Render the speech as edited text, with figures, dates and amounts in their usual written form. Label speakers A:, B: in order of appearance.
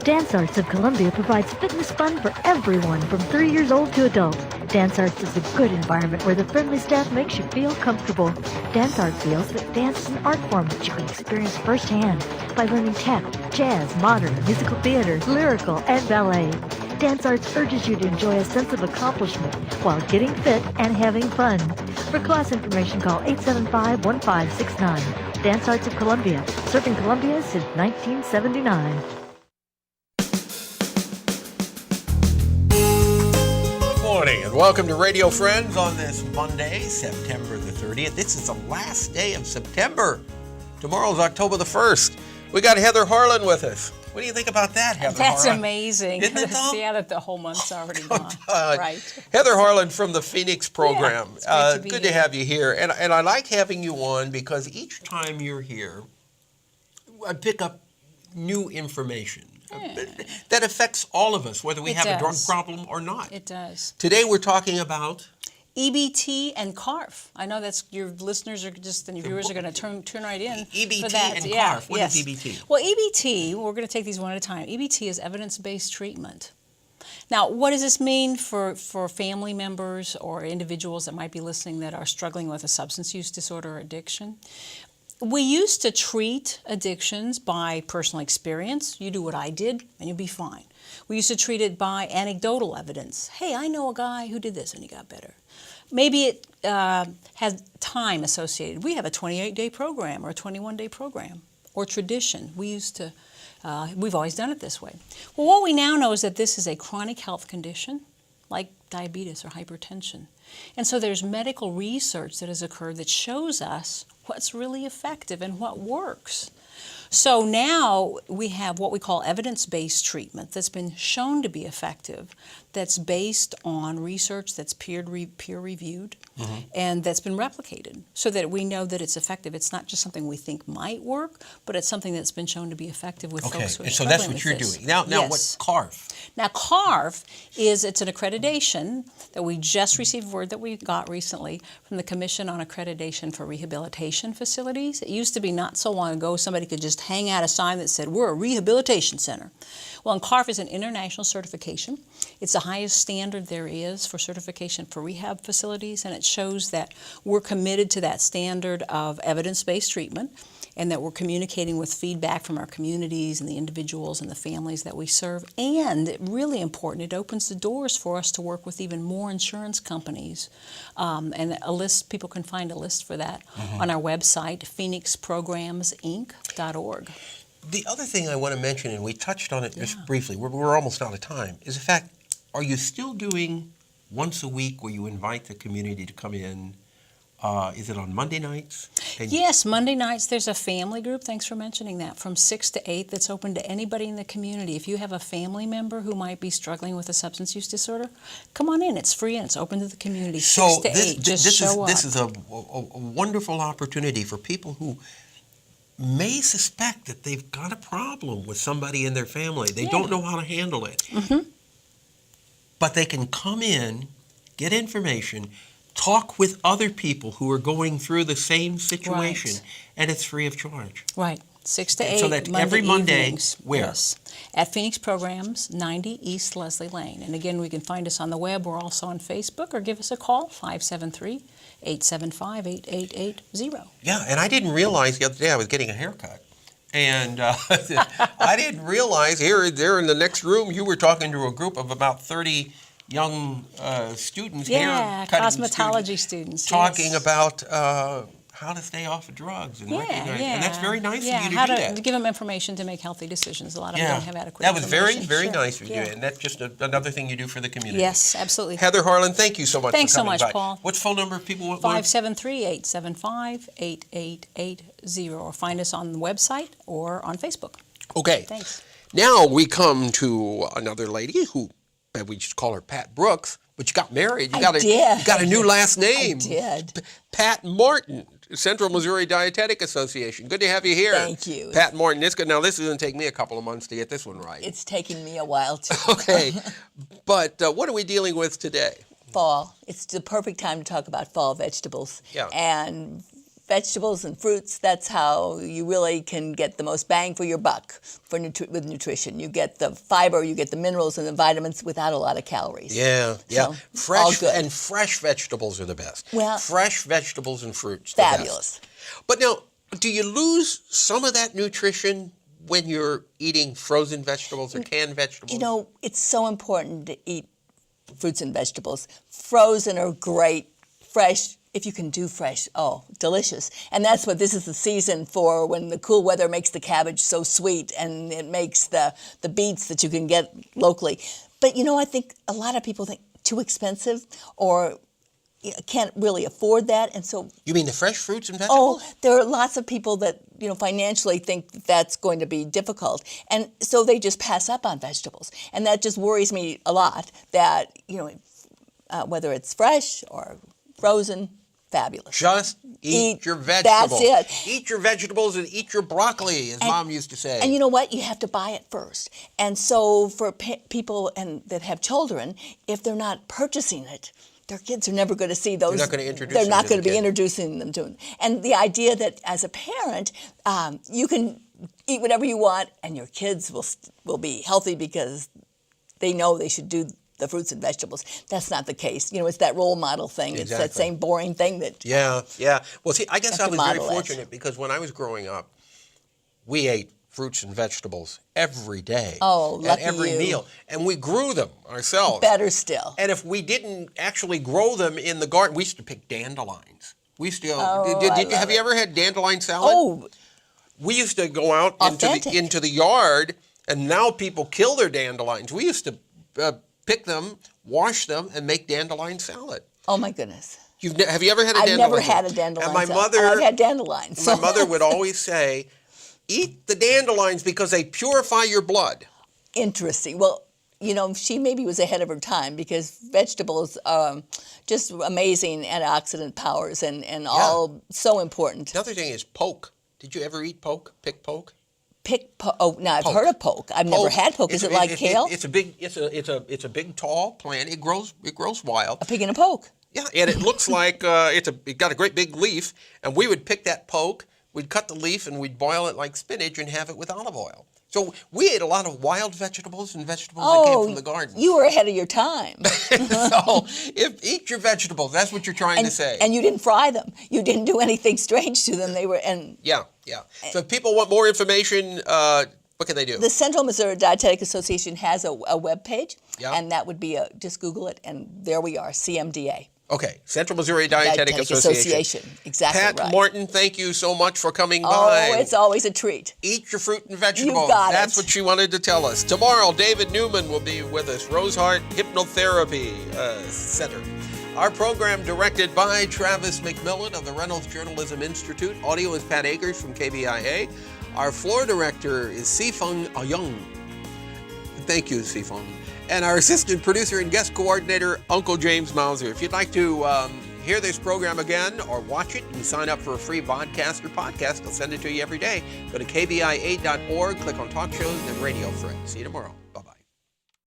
A: Dance Arts of Columbia provides fitness fun for everyone from 3 years old to adult. Dance Arts is a good environment where the friendly staff makes you feel comfortable. Dance Arts feels that dance is an art form that you can experience firsthand by learning tap, jazz, modern, musical theater, lyrical, and ballet. Dance Arts urges you to enjoy a sense of accomplishment while getting fit and having fun. For class information, call 875-1569. Dance Arts of Columbia, serving Columbia since 1979.
B: Morning and welcome to Radio Friends on this Monday, September the 30th. This is the last day of September. Tomorrow's October the 1st. We got Heather Harlan with us. What do you think about that, Heather
C: That's
B: Harlan?
C: amazing.
B: Isn't it, though?
C: Yeah, that the whole month's already gone. Right.
B: Heather Harlan from the Phoenix program.
C: Yeah, it's
B: good to have you here. And I like having you on because each time you're here, I pick up new information. That affects all of us, whether we have a drug problem or not.
C: It does.
B: Today we're talking about
C: EBT and CARF. I know that's your listeners are just and your viewers are going to turn right in.
B: EBT
C: for that.
B: and CARF. What is EBT?
C: Well, EBT, we're going to take these one at a time. EBT is evidence-based treatment. Now, what does this mean for family members or individuals that might be listening that are struggling with a substance use disorder or addiction? We used to treat addictions by personal experience. You do what I did and you'll be fine. We used to treat it by anecdotal evidence. Hey, I know a guy who did this and he got better. Maybe it has time associated. We have a 28-day program or a 21-day program or tradition. We've always done it this way. Well, what we now know is that this is a chronic health condition like diabetes or hypertension. And so there's medical research that has occurred that shows us what's really effective and what works. So now we have what we call evidence-based treatment that's been shown to be effective, that's based on research that's peer-reviewed, and that's been replicated so that we know that it's effective. It's not just something we think might work, but it's something that's been shown to be effective with folks who are
B: so
C: struggling
B: that's what
C: with
B: you're
C: this.
B: doing. Now
C: Yes.
B: what's CARF?
C: Now, CARF it's an accreditation that we just received word that we got recently from the Commission on Accreditation for Rehabilitation Facilities. It used to be not so long ago somebody could just hang out a sign that said, we're a rehabilitation center. Well, and CARF is an international certification. It's the highest standard there is for certification for rehab facilities, and it shows that we're committed to that standard of evidence-based treatment and that we're communicating with feedback from our communities and the individuals and the families that we serve. And really important, it opens the doors for us to work with even more insurance companies. And a list, people can find a list for that on our website, phoenixprogramsinc.org.
B: The other thing I want to mention, and we touched on it just briefly, we're almost out of time, is the fact, are you still doing once a week where you invite the community to come in? Is it on Monday nights?
C: Yes, Monday nights there's a family group, thanks for mentioning that, from 6 to 8 that's open to anybody in the community. If you have a family member who might be struggling with a substance use disorder, come on in. It's free and it's open to the community, 6 to 8. Just show up.
B: This is a wonderful opportunity for people who may suspect that they've got a problem with somebody in their family. They don't know how to handle it. But they can come in, get information, talk with other people who are going through the same situation, and it's free of charge.
C: Right. 6 to 8,
B: so that
C: Monday
B: every Monday,
C: evenings.
B: where?
C: Yes. At Phoenix Programs, 90 East Leslie Lane. And again, we can find us on the web. We're also on Facebook, or give us a call, 573-875-8880.
B: Yeah, and I didn't realize the other day I was getting a haircut. And I didn't realize there in the next room you were talking to a group of about 30 young students,
C: cosmetology students,
B: talking about how to stay off of drugs and recognize. And that's very nice of you to do that.
C: How to give them information to make healthy decisions. A lot of them don't have adequate
B: That was
C: information.
B: very nice of you, and that's just another thing you do for the community.
C: Yes, absolutely.
B: Heather Harlan, thank you so much
C: Thanks
B: for coming
C: so
B: by.
C: much, Paul.
B: What's phone number if people want?
C: 573-875-8880, or find us on the website or on Facebook.
B: Okay.
C: Thanks.
B: Now we come to another lady who, we just call her Pat Brooks, but you got married. You got a new last name.
D: I did.
B: Pat Martin, Central Missouri Dietetics Association. Good to have you here.
D: Thank you.
B: Pat Martin. Now this is going to take me a couple of months to get this one right.
D: It's taken me a while too.
B: Okay. But what are we dealing with today?
D: Fall. It's the perfect time to talk about fall vegetables.
B: Yeah.
D: And vegetables and fruits, that's how you really can get the most bang for your buck with nutrition. You get the fiber, you get the minerals and the vitamins without a lot of calories.
B: Yeah.
D: all
B: Fresh
D: good.
B: and fresh vegetables are the best.
D: Well,
B: fresh vegetables and fruits, the
D: fabulous.
B: best. But now, do you lose some of that nutrition when you're eating frozen vegetables or canned vegetables?
D: You know, it's so important to eat fruits and vegetables. Frozen are great. Fresh, if you can do fresh, delicious. And that's what this is the season for, when the cool weather makes the cabbage so sweet, and it makes the beets that you can get locally. But, you know, I think a lot of people think too expensive, or can't really afford that. And so,
B: You mean the fresh fruits and vegetables?
D: there are lots of people that, financially think that that's going to be difficult. And so they just pass up on vegetables. And that just worries me a lot, that, whether it's fresh or frozen, fabulous.
B: Just eat your vegetables.
D: That's it.
B: Eat your vegetables and eat your broccoli, as Mom used to say.
D: And you know what? You have to buy it first. And so for people that have children, if they're not purchasing it, their kids are never going to see those.
B: They're not going to introduce
D: They're
B: them
D: not
B: to
D: going
B: the
D: to be
B: kid.
D: introducing them to them. And the idea that as a parent, you can eat whatever you want, and your kids will be healthy because they know they should do the fruits and vegetables. That's not the case. It's that role model thing.
B: Exactly.
D: It's that same boring thing that.
B: Yeah. Well, see, I guess I was very fortunate because when I was growing up, we ate fruits and vegetables every day.
D: Oh, lucky
B: at every
D: you.
B: meal. And we grew them ourselves.
D: Better still.
B: And if we didn't actually grow them in the garden, we used to pick dandelions. We used to have you ever had dandelion salad?
D: Oh,
B: We used to go out
D: Authentic.
B: into the yard, and now people kill their dandelions. We used to pick them, wash them, and make dandelion salad.
D: oh my goodness.
B: Have you ever had a
D: I've
B: dandelion?
D: never had a dandelion.
B: And my
D: salad.
B: mother,
D: I've had dandelions.
B: my mother would always say, "Eat the dandelions because they purify your blood."
D: Interesting. Well, she maybe was ahead of her time, because vegetables just amazing antioxidant powers and all so important.
B: The other thing is poke. Did you ever eat poke? Pick poke?
D: Now I've
B: Poke.
D: heard of poke. I've never had poke. Is it like kale?
B: It's a big tall plant. It grows wild.
D: A pig and a poke.
B: Yeah, and it looks like it got a great big leaf, and we would pick that poke, we'd cut the leaf, and we'd boil it like spinach and have it with olive oil. So we ate a lot of wild vegetables and vegetables that came from the garden.
D: You were ahead of your time.
B: So eat your vegetables. That's what you're trying to say.
D: And you didn't fry them. You didn't do anything strange to them.
B: Yeah. So if people want more information, what can they do?
D: The Central Missouri Dietetics Association has a web page,
B: Yeah.
D: and that would be just Google it, and there we are, CMDA.
B: Okay, Central Missouri Dietetics Association.
D: Exactly
B: Pat
D: right.
B: Martin, thank you so much for coming
D: Oh,
B: by.
D: it's always a treat.
B: Eat your fruit and vegetables.
D: You got
B: That's
D: it.
B: what she wanted to tell us. Tomorrow, David Newman will be with us, Rosehart Hypnotherapy Center. Our program directed by Travis McMillen of the Reynolds Journalism Institute. Audio is Pat Akers from KBIA. Our floor director is Sifan Ouyang. Thank you, Sifan. And our assistant producer and guest coordinator, Uncle James Mauser. If you'd like to hear this program again or watch it, you can sign up for a free vodcast or podcast. I'll send it to you every day. Go to kbia.org, click on Talk Shows, and then Radio Friends. See you tomorrow. Bye-bye.